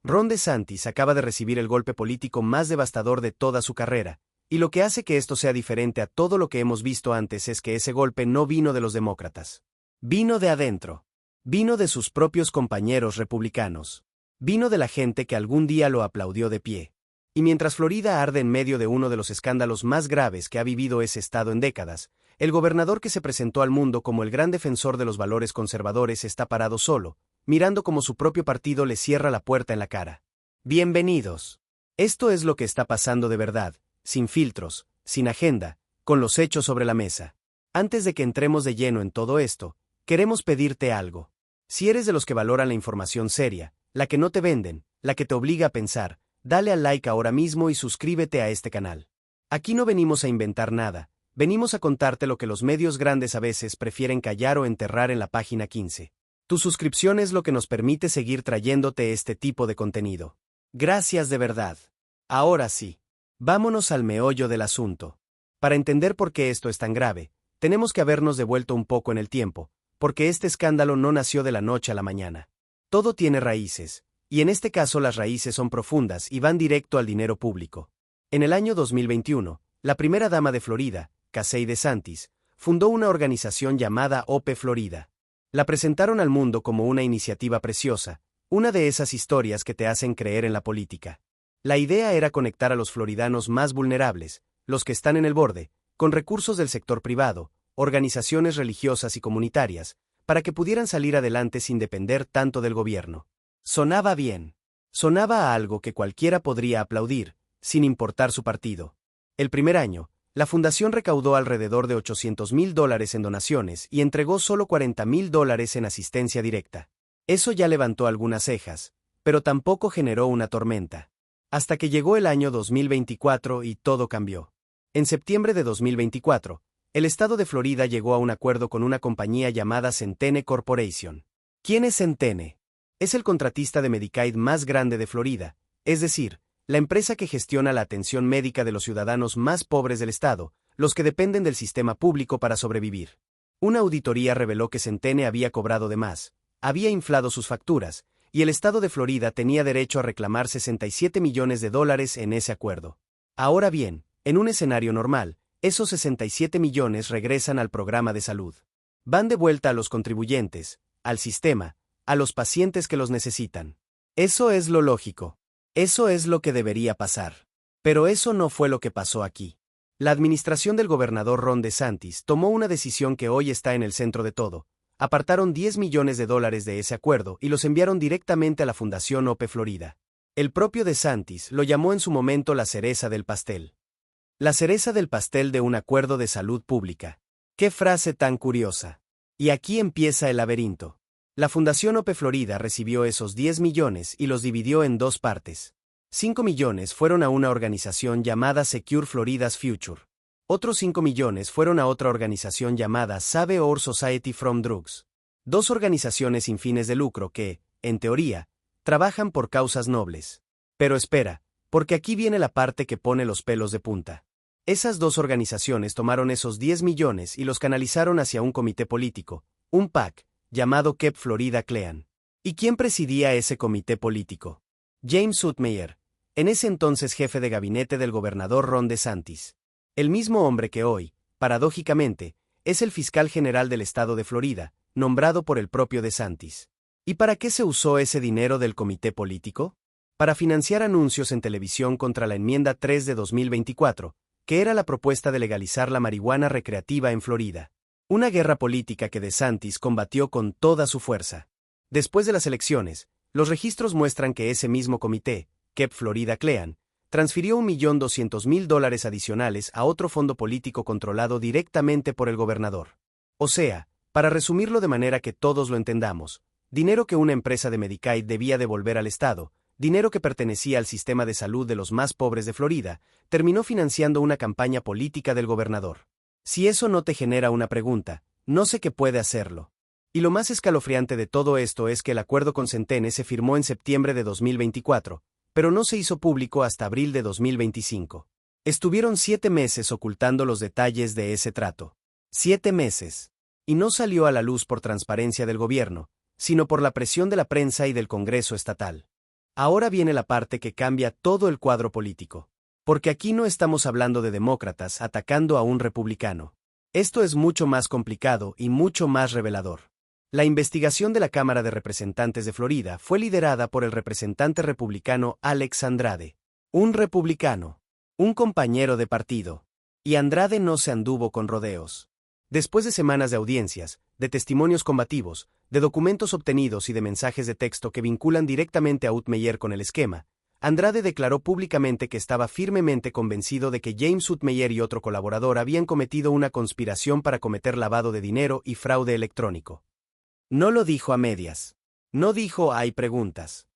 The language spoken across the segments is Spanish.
Ron DeSantis acaba de recibir el golpe político más devastador de toda su carrera, y lo que hace que esto sea diferente a todo lo que hemos visto antes es que ese golpe no vino de los demócratas. Vino de adentro. Vino de sus propios compañeros republicanos. Vino de la gente que algún día lo aplaudió de pie. Y mientras Florida arde en medio de uno de los escándalos más graves que ha vivido ese estado en décadas, el gobernador que se presentó al mundo como el gran defensor de los valores conservadores está parado solo, mirando como su propio partido le cierra la puerta en la cara. Bienvenidos. Esto es lo que está pasando de verdad, sin filtros, sin agenda, con los hechos sobre la mesa. Antes de que entremos de lleno en todo esto, queremos pedirte algo. Si eres de los que valoran la información seria, la que no te venden, la que te obliga a pensar, dale al like ahora mismo y suscríbete a este canal. Aquí no venimos a inventar nada, venimos a contarte lo que los medios grandes a veces prefieren callar o enterrar en la página 15. Tu suscripción es lo que nos permite seguir trayéndote este tipo de contenido. Gracias de verdad. Ahora sí. Vámonos al meollo del asunto. Para entender por qué esto es tan grave, tenemos que habernos devuelto un poco en el tiempo, porque este escándalo no nació de la noche a la mañana. Todo tiene raíces, y en este caso las raíces son profundas y van directo al dinero público. En el año 2021, la primera dama de Florida, Casey DeSantis, fundó una organización llamada OP Florida. La presentaron al mundo como una iniciativa preciosa, una de esas historias que te hacen creer en la política. La idea era conectar a los floridanos más vulnerables, los que están en el borde, con recursos del sector privado, organizaciones religiosas y comunitarias, para que pudieran salir adelante sin depender tanto del gobierno. Sonaba bien. Sonaba a algo que cualquiera podría aplaudir, sin importar su partido. El primer año, la fundación recaudó alrededor de $800,000 en donaciones y entregó solo $40,000 en asistencia directa. Eso ya levantó algunas cejas, pero tampoco generó una tormenta. Hasta que llegó el año 2024 y todo cambió. En septiembre de 2024, el estado de Florida llegó a un acuerdo con una compañía llamada Centene Corporation. ¿Quién es Centene? Es el contratista de Medicaid más grande de Florida, es decir, la empresa que gestiona la atención médica de los ciudadanos más pobres del estado, los que dependen del sistema público para sobrevivir. Una auditoría reveló que Centene había cobrado de más, había inflado sus facturas, y el estado de Florida tenía derecho a reclamar $67 millones en ese acuerdo. Ahora bien, en un escenario normal, esos 67 millones regresan al programa de salud. Van de vuelta a los contribuyentes, al sistema, a los pacientes que los necesitan. Eso es lo lógico. Eso es lo que debería pasar. Pero eso no fue lo que pasó aquí. La administración del gobernador Ron DeSantis tomó una decisión que hoy está en el centro de todo. Apartaron $10 millones de ese acuerdo y los enviaron directamente a la Fundación OP Florida. El propio DeSantis lo llamó en su momento la cereza del pastel. La cereza del pastel de un acuerdo de salud pública. ¡Qué frase tan curiosa! Y aquí empieza el laberinto. La Fundación OP Florida recibió esos 10 millones y los dividió en dos partes. 5 millones fueron a una organización llamada Secure Florida's Future. Otros 5 millones fueron a otra organización llamada Save Our Society from Drugs. Dos organizaciones sin fines de lucro que, en teoría, trabajan por causas nobles. Pero espera, porque aquí viene la parte que pone los pelos de punta. Esas dos organizaciones tomaron esos 10 millones y los canalizaron hacia un comité político, un PAC, llamado Keep Florida Clean. ¿Y quién presidía ese comité político? James Utmeyer, en ese entonces jefe de gabinete del gobernador Ron DeSantis. El mismo hombre que hoy, paradójicamente, es el fiscal general del estado de Florida, nombrado por el propio DeSantis. ¿Y para qué se usó ese dinero del comité político? Para financiar anuncios en televisión contra la enmienda 3 de 2024, que era la propuesta de legalizar la marihuana recreativa en Florida. Una guerra política que DeSantis combatió con toda su fuerza. Después de las elecciones, los registros muestran que ese mismo comité, Keep Florida Clean, transfirió $1.200.000 adicionales a otro fondo político controlado directamente por el gobernador. O sea, para resumirlo de manera que todos lo entendamos, dinero que una empresa de Medicaid debía devolver al Estado, dinero que pertenecía al sistema de salud de los más pobres de Florida, terminó financiando una campaña política del gobernador. Si eso no te genera una pregunta, no sé qué puede hacerlo. Y lo más escalofriante de todo esto es que el acuerdo con Centene se firmó en septiembre de 2024, pero no se hizo público hasta abril de 2025. Estuvieron 7 meses ocultando los detalles de ese trato. 7 meses. Y no salió a la luz por transparencia del gobierno, sino por la presión de la prensa y del Congreso estatal. Ahora viene la parte que cambia todo el cuadro político. Porque aquí no estamos hablando de demócratas atacando a un republicano. Esto es mucho más complicado y mucho más revelador. La investigación de la Cámara de Representantes de Florida fue liderada por el representante republicano Alex Andrade. Un republicano. Un compañero de partido. Y Andrade no se anduvo con rodeos. Después de semanas de audiencias, de testimonios combativos, de documentos obtenidos y de mensajes de texto que vinculan directamente a Utmeyer con el esquema, Andrade declaró públicamente que estaba firmemente convencido de que James Utmeyer y otro colaborador habían cometido una conspiración para cometer lavado de dinero y fraude electrónico. No lo dijo a medias. No dijo hay preguntas.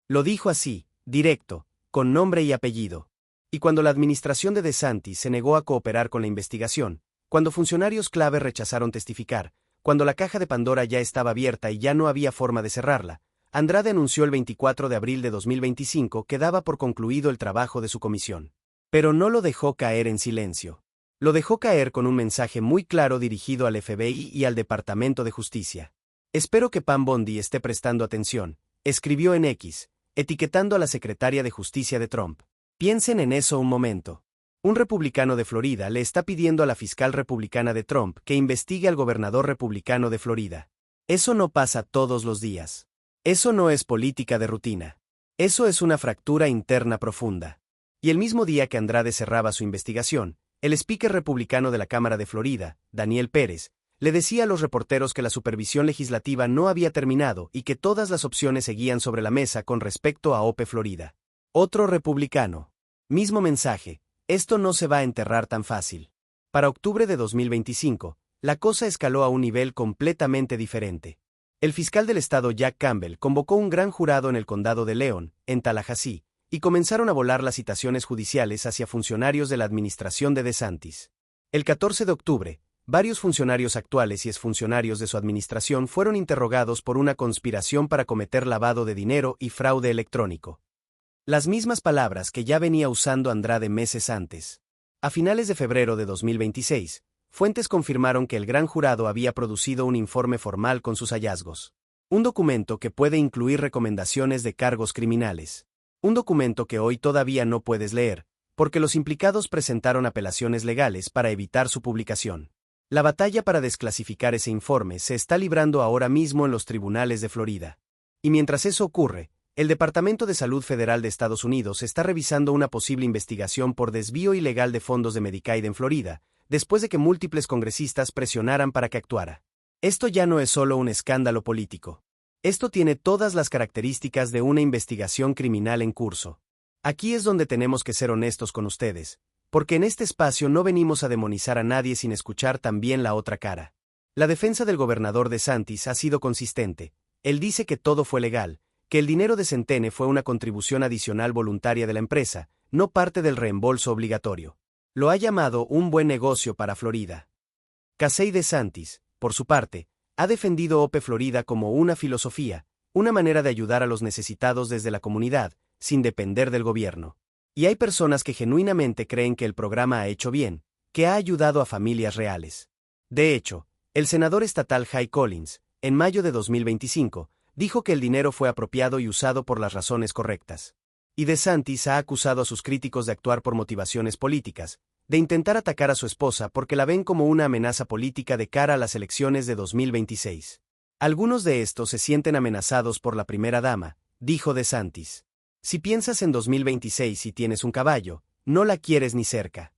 Lo dijo así, directo, con nombre y apellido. Y cuando la administración de DeSantis se negó a cooperar con la investigación, cuando funcionarios clave rechazaron testificar, cuando la caja de Pandora ya estaba abierta y ya no había forma de cerrarla, Andrade anunció el 24 de abril de 2025 que daba por concluido el trabajo de su comisión. Pero no lo dejó caer en silencio. Lo dejó caer con un mensaje muy claro dirigido al FBI y al Departamento de Justicia. Espero que Pam Bondi esté prestando atención, escribió en X, etiquetando a la secretaria de Justicia de Trump. Piensen en eso un momento. Un republicano de Florida le está pidiendo a la fiscal republicana de Trump que investigue al gobernador republicano de Florida. Eso no pasa todos los días. Eso no es política de rutina. Eso es una fractura interna profunda. Y el mismo día que Andrade cerraba su investigación, el speaker republicano de la Cámara de Florida, Daniel Pérez, le decía a los reporteros que la supervisión legislativa no había terminado y que todas las opciones seguían sobre la mesa con respecto a OPE Florida. Otro republicano. Mismo mensaje. Esto no se va a enterrar tan fácil. Para octubre de 2025, la cosa escaló a un nivel completamente diferente. El fiscal del estado Jack Campbell convocó un gran jurado en el condado de Leon, en Tallahassee, y comenzaron a volar las citaciones judiciales hacia funcionarios de la administración de DeSantis. El 14 de octubre, varios funcionarios actuales y exfuncionarios de su administración fueron interrogados por una conspiración para cometer lavado de dinero y fraude electrónico. Las mismas palabras que ya venía usando Andrade meses antes. A finales de febrero de 2026, fuentes confirmaron que el gran jurado había producido un informe formal con sus hallazgos. Un documento que puede incluir recomendaciones de cargos criminales. Un documento que hoy todavía no puedes leer, porque los implicados presentaron apelaciones legales para evitar su publicación. La batalla para desclasificar ese informe se está librando ahora mismo en los tribunales de Florida. Y mientras eso ocurre, el Departamento de Salud Federal de Estados Unidos está revisando una posible investigación por desvío ilegal de fondos de Medicaid en Florida, después de que múltiples congresistas presionaran para que actuara. Esto ya no es solo un escándalo político. Esto tiene todas las características de una investigación criminal en curso. Aquí es donde tenemos que ser honestos con ustedes, porque en este espacio no venimos a demonizar a nadie sin escuchar también la otra cara. La defensa del gobernador DeSantis ha sido consistente. Él dice que todo fue legal, que el dinero de Centene fue una contribución adicional voluntaria de la empresa, no parte del reembolso obligatorio. Lo ha llamado un buen negocio para Florida. Casey DeSantis, por su parte, ha defendido OPE Florida como una filosofía, una manera de ayudar a los necesitados desde la comunidad, sin depender del gobierno. Y hay personas que genuinamente creen que el programa ha hecho bien, que ha ayudado a familias reales. De hecho, el senador estatal Jay Collins, en mayo de 2025, dijo que el dinero fue apropiado y usado por las razones correctas. Y DeSantis ha acusado a sus críticos de actuar por motivaciones políticas, de intentar atacar a su esposa porque la ven como una amenaza política de cara a las elecciones de 2026. Algunos de estos se sienten amenazados por la primera dama, dijo DeSantis. Si piensas en 2026 y tienes un caballo, no la quieres ni cerca.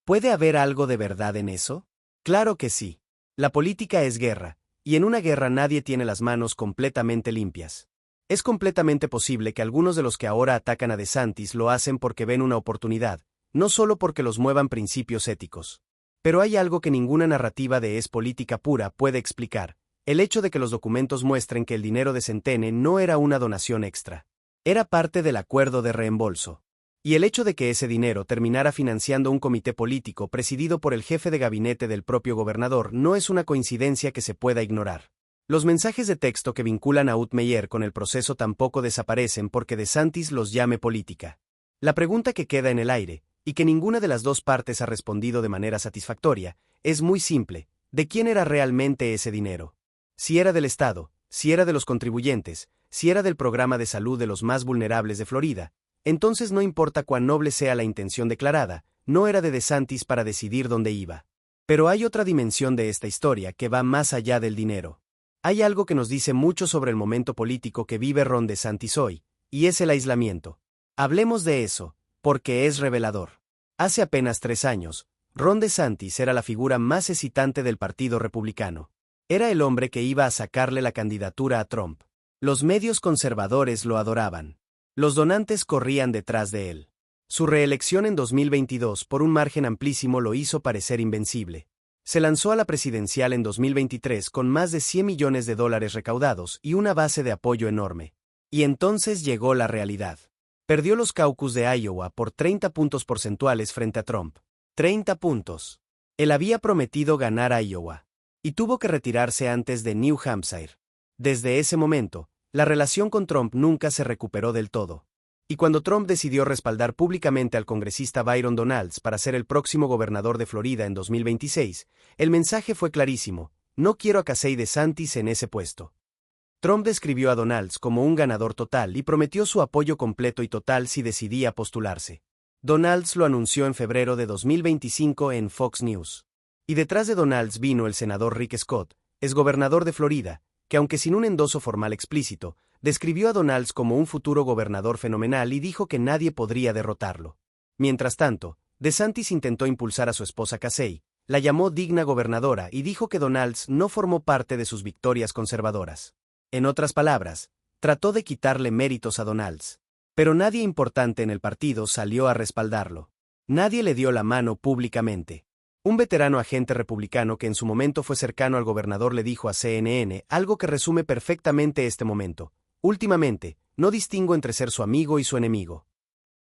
¿Puede haber algo de verdad en eso? Claro que sí. La política es guerra, y en una guerra nadie tiene las manos completamente limpias. Es completamente posible que algunos de los que ahora atacan a DeSantis lo hacen porque ven una oportunidad, no solo porque los muevan principios éticos. Pero hay algo que ninguna narrativa de es política pura puede explicar, el hecho de que los documentos muestren que el dinero de Centene no era una donación extra. Era parte del acuerdo de reembolso. Y el hecho de que ese dinero terminara financiando un comité político presidido por el jefe de gabinete del propio gobernador no es una coincidencia que se pueda ignorar. Los mensajes de texto que vinculan a Utmeyer con el proceso tampoco desaparecen porque DeSantis los llame política. La pregunta que queda en el aire, y que ninguna de las dos partes ha respondido de manera satisfactoria, es muy simple: ¿de quién era realmente ese dinero? Si era del Estado, si era de los contribuyentes, si era del programa de salud de los más vulnerables de Florida, entonces no importa cuán noble sea la intención declarada, no era de DeSantis para decidir dónde iba. Pero hay otra dimensión de esta historia que va más allá del dinero. Hay algo que nos dice mucho sobre el momento político que vive Ron DeSantis hoy, y es el aislamiento. Hablemos de eso, porque es revelador. Hace apenas 3 años, Ron DeSantis era la figura más excitante del Partido Republicano. Era el hombre que iba a sacarle la candidatura a Trump. Los medios conservadores lo adoraban. Los donantes corrían detrás de él. Su reelección en 2022 por un margen amplísimo lo hizo parecer invencible. Se lanzó a la presidencial en 2023 con más de $100 millones recaudados y una base de apoyo enorme. Y entonces llegó la realidad. Perdió los caucus de Iowa por 30 puntos porcentuales frente a Trump. 30 puntos. Él había prometido ganar Iowa. Y tuvo que retirarse antes de New Hampshire. Desde ese momento, la relación con Trump nunca se recuperó del todo. Y cuando Trump decidió respaldar públicamente al congresista Byron Donalds para ser el próximo gobernador de Florida en 2026, el mensaje fue clarísimo: no quiero a Casey DeSantis en ese puesto. Trump describió a Donalds como un ganador total y prometió su apoyo completo y total si decidía postularse. Donalds lo anunció en febrero de 2025 en Fox News. Y detrás de Donalds vino el senador Rick Scott, exgobernador de Florida, que aunque sin un endoso formal explícito, describió a Donalds como un futuro gobernador fenomenal y dijo que nadie podría derrotarlo. Mientras tanto, DeSantis intentó impulsar a su esposa Casey, la llamó digna gobernadora y dijo que Donalds no formó parte de sus victorias conservadoras. En otras palabras, trató de quitarle méritos a Donalds. Pero nadie importante en el partido salió a respaldarlo. Nadie le dio la mano públicamente. Un veterano agente republicano que en su momento fue cercano al gobernador le dijo a CNN algo que resume perfectamente este momento: últimamente, no distingo entre ser su amigo y su enemigo.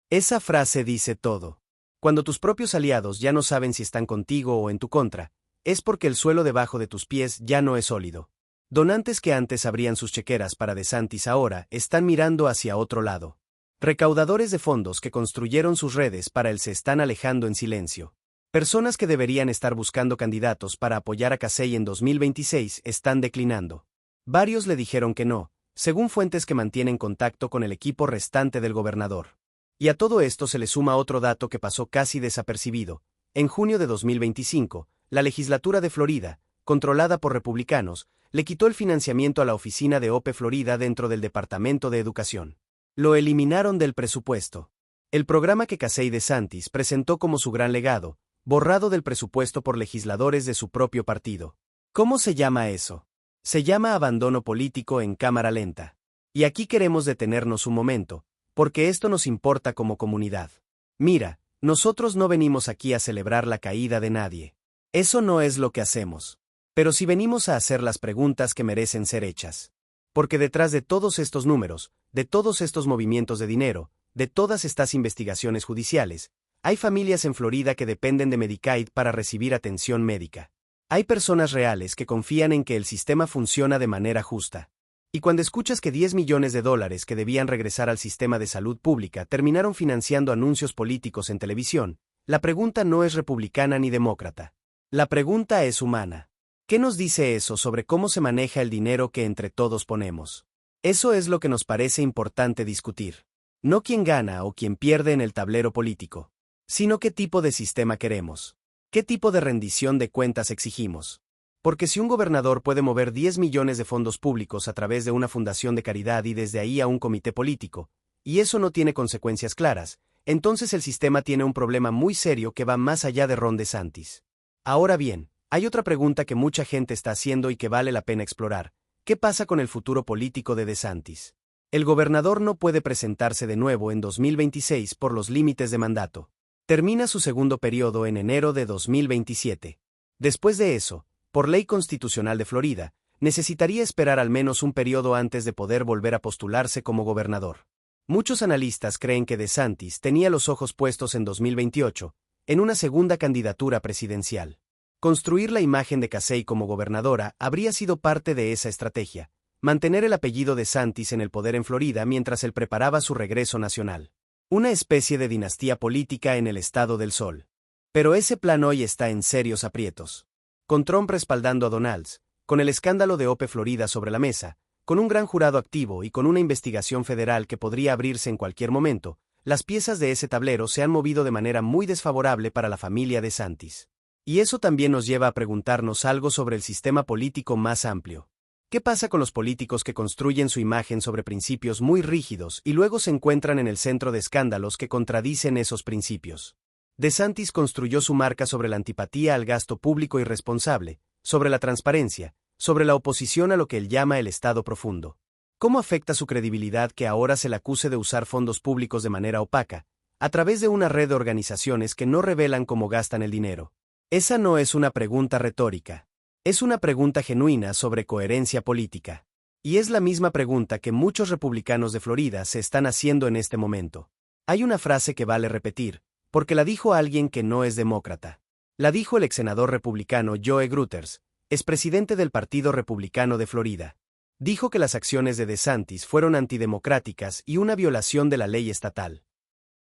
Esa frase dice todo. Cuando tus propios aliados ya no saben si están contigo o en tu contra, es porque el suelo debajo de tus pies ya no es sólido. Donantes que antes abrían sus chequeras para DeSantis ahora están mirando hacia otro lado. Recaudadores de fondos que construyeron sus redes para él se están alejando en silencio. Personas que deberían estar buscando candidatos para apoyar a Casey en 2026 están declinando. Varios le dijeron que no, según fuentes que mantienen contacto con el equipo restante del gobernador. Y a todo esto se le suma otro dato que pasó casi desapercibido. En junio de 2025, la legislatura de Florida, controlada por republicanos, le quitó el financiamiento a la oficina de OPE Florida dentro del Departamento de Educación. Lo eliminaron del presupuesto. El programa que Casey DeSantis presentó como su gran legado, borrado del presupuesto por legisladores de su propio partido. ¿Cómo se llama eso? Se llama abandono político en cámara lenta. Y aquí queremos detenernos un momento, porque esto nos importa como comunidad. Mira, nosotros no venimos aquí a celebrar la caída de nadie. Eso no es lo que hacemos. Pero sí venimos a hacer las preguntas que merecen ser hechas. Porque detrás de todos estos números, de todos estos movimientos de dinero, de todas estas investigaciones judiciales, hay familias en Florida que dependen de Medicaid para recibir atención médica. Hay personas reales que confían en que el sistema funciona de manera justa. Y cuando escuchas que $10 millones que debían regresar al sistema de salud pública terminaron financiando anuncios políticos en televisión, la pregunta no es republicana ni demócrata. La pregunta es humana. ¿Qué nos dice eso sobre cómo se maneja el dinero que entre todos ponemos? Eso es lo que nos parece importante discutir. No quién gana o quién pierde en el tablero político, sino qué tipo de sistema queremos. ¿Qué tipo de rendición de cuentas exigimos? Porque si un gobernador puede mover 10 millones de fondos públicos a través de una fundación de caridad y desde ahí a un comité político, y eso no tiene consecuencias claras, entonces el sistema tiene un problema muy serio que va más allá de Ron DeSantis. Ahora bien, hay otra pregunta que mucha gente está haciendo y que vale la pena explorar. ¿Qué pasa con el futuro político de DeSantis? El gobernador no puede presentarse de nuevo en 2026 por los límites de mandato. Termina su segundo periodo en enero de 2027. Después de eso, por ley constitucional de Florida, necesitaría esperar al menos un periodo antes de poder volver a postularse como gobernador. Muchos analistas creen que DeSantis tenía los ojos puestos en 2028, en una segunda candidatura presidencial. Construir la imagen de Casey como gobernadora habría sido parte de esa estrategia, mantener el apellido DeSantis en el poder en Florida mientras él preparaba su regreso nacional. Una especie de dinastía política en el estado del sol. Pero ese plan hoy está en serios aprietos. Con Trump respaldando a Donalds, con el escándalo de OPE Florida sobre la mesa, Con un gran jurado activo y con una investigación federal que podría abrirse en cualquier momento, las piezas de ese tablero se han movido de manera muy desfavorable para la familia DeSantis. Y eso también nos lleva a preguntarnos algo sobre el sistema político más amplio. ¿Qué pasa con los políticos que construyen su imagen sobre principios muy rígidos y luego se encuentran en el centro de escándalos que contradicen esos principios? DeSantis construyó su marca sobre la antipatía al gasto público irresponsable, sobre la transparencia, sobre la oposición a lo que él llama el Estado profundo. ¿Cómo afecta su credibilidad que ahora se le acuse de usar fondos públicos de manera opaca, a través de una red de organizaciones que no revelan cómo gastan el dinero? Esa no es una pregunta retórica. Es una pregunta genuina sobre coherencia política. Y es la misma pregunta que muchos republicanos de Florida se están haciendo en este momento. Hay una frase que vale repetir, porque la dijo alguien que no es demócrata. La dijo el exsenador republicano Joe Gruters, expresidente del Partido Republicano de Florida. Dijo que las acciones de DeSantis fueron antidemocráticas y una violación de la ley estatal.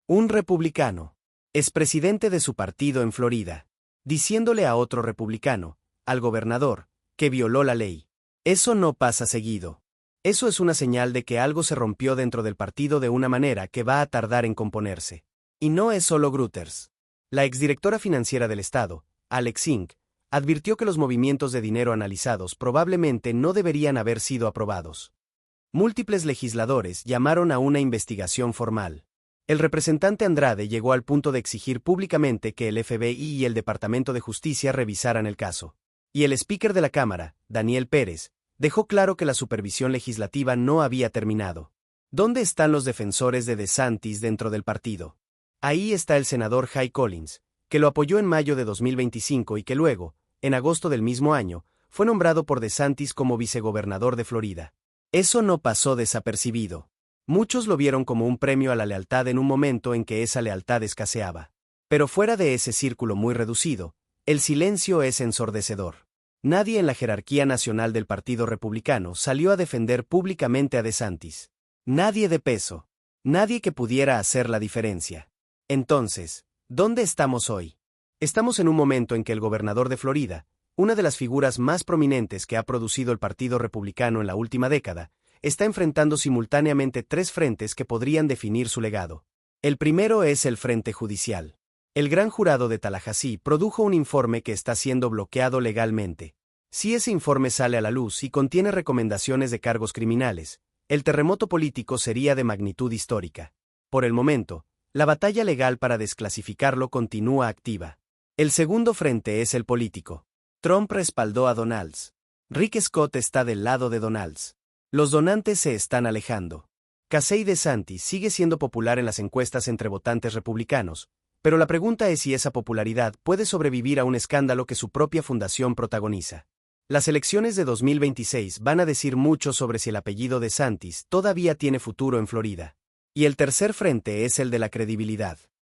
Un republicano, expresidente de su partido en Florida, diciéndole a otro republicano, al gobernador, que violó la ley. Eso no pasa seguido. Eso es una señal de que algo se rompió dentro del partido de una manera que va a tardar en componerse. Y no es solo Gruters. La exdirectora financiera del Estado, Alex Sink, advirtió que los movimientos de dinero analizados probablemente no deberían haber sido aprobados. Múltiples legisladores llamaron a una investigación formal. El representante Andrade llegó al punto de exigir públicamente que el FBI y el Departamento de Justicia revisaran el caso. Y el speaker de la Cámara, Daniel Pérez, dejó claro que la supervisión legislativa no había terminado. ¿Dónde están los defensores de DeSantis dentro del partido? Ahí está el senador Jay Collins, que lo apoyó en mayo de 2025 y que luego, en agosto del mismo año, fue nombrado por DeSantis como vicegobernador de Florida. Eso no pasó desapercibido. Muchos lo vieron como un premio a la lealtad en un momento en que esa lealtad escaseaba. Pero fuera de ese círculo muy reducido, el silencio es ensordecedor. Nadie en la jerarquía nacional del Partido Republicano salió a defender públicamente a DeSantis. Nadie de peso. Nadie que pudiera hacer la diferencia. Entonces, ¿dónde estamos hoy? Estamos en un momento en que el gobernador de Florida, una de las figuras más prominentes que ha producido el Partido Republicano en la última década, está enfrentando simultáneamente tres frentes que podrían definir su legado. El primero es el frente judicial. El gran jurado de Tallahassee produjo un informe que está siendo bloqueado legalmente. Si ese informe sale a la luz y contiene recomendaciones de cargos criminales, el terremoto político sería de magnitud histórica. Por el momento, la batalla legal para desclasificarlo continúa activa. El segundo frente es el político. Trump respaldó a Donalds. Rick Scott está del lado de Donalds. Los donantes se están alejando. Casey DeSantis sigue siendo popular en las encuestas entre votantes republicanos, pero la pregunta es si esa popularidad puede sobrevivir a un escándalo que su propia fundación protagoniza. Las elecciones de 2026 van a decir mucho sobre si el apellido DeSantis todavía tiene futuro en Florida. Y el tercer frente es el de la credibilidad.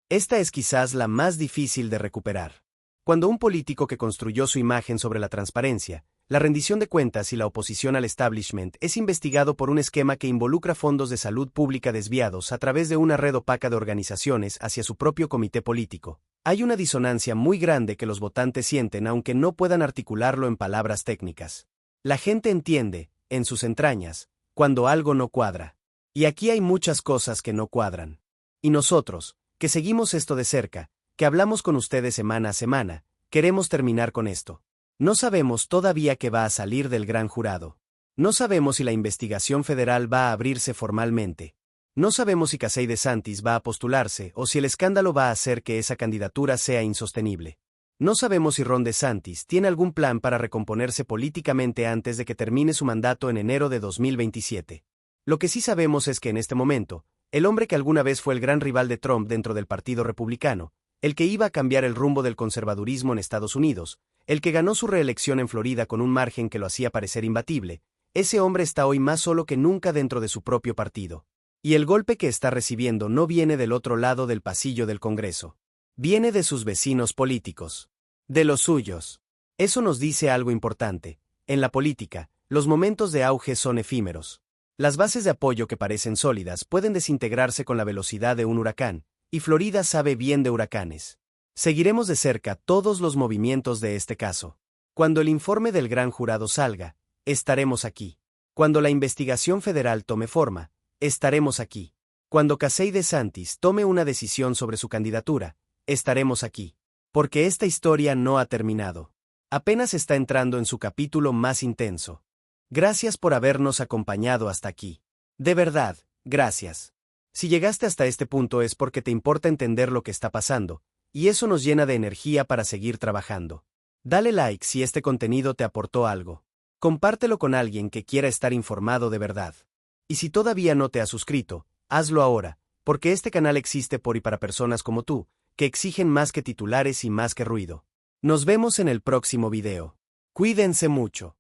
Esta es quizás la más difícil de recuperar. Cuando un político que construyó su imagen sobre la transparencia, la rendición de cuentas y la oposición al establishment es investigado por un esquema que involucra fondos de salud pública desviados a través de una red opaca de organizaciones hacia su propio comité político, hay una disonancia muy grande que los votantes sienten aunque no puedan articularlo en palabras técnicas. La gente entiende, en sus entrañas, cuando algo no cuadra. Y aquí hay muchas cosas que no cuadran. Y nosotros, que seguimos esto de cerca, que hablamos con ustedes semana a semana, queremos terminar con esto. No sabemos todavía qué va a salir del gran jurado. No sabemos si la investigación federal va a abrirse formalmente. No sabemos si Casey DeSantis va a postularse o si el escándalo va a hacer que esa candidatura sea insostenible. No sabemos si Ron DeSantis tiene algún plan para recomponerse políticamente antes de que termine su mandato en enero de 2027. Lo que sí sabemos es que en este momento, el hombre que alguna vez fue el gran rival de Trump dentro del Partido Republicano, el que iba a cambiar el rumbo del conservadurismo en Estados Unidos, el que ganó su reelección en Florida con un margen que lo hacía parecer imbatible, ese hombre está hoy más solo que nunca dentro de su propio partido. Y el golpe que está recibiendo no viene del otro lado del pasillo del Congreso. Viene de sus vecinos políticos. De los suyos. Eso nos dice algo importante. En la política, los momentos de auge son efímeros. Las bases de apoyo que parecen sólidas pueden desintegrarse con la velocidad de un huracán, y Florida sabe bien de huracanes. Seguiremos de cerca todos los movimientos de este caso. Cuando el informe del gran jurado salga, estaremos aquí. Cuando la investigación federal tome forma, estaremos aquí. Cuando Casey DeSantis tome una decisión sobre su candidatura, estaremos aquí. Porque esta historia no ha terminado. Apenas está entrando en su capítulo más intenso. Gracias por habernos acompañado hasta aquí. De verdad, gracias. Si llegaste hasta este punto es porque te importa entender lo que está pasando, y eso nos llena de energía para seguir trabajando. Dale like si este contenido te aportó algo. Compártelo con alguien que quiera estar informado de verdad. Y si todavía no te has suscrito, hazlo ahora, porque este canal existe por y para personas como tú, que exigen más que titulares y más que ruido. Nos vemos en el próximo video. Cuídense mucho.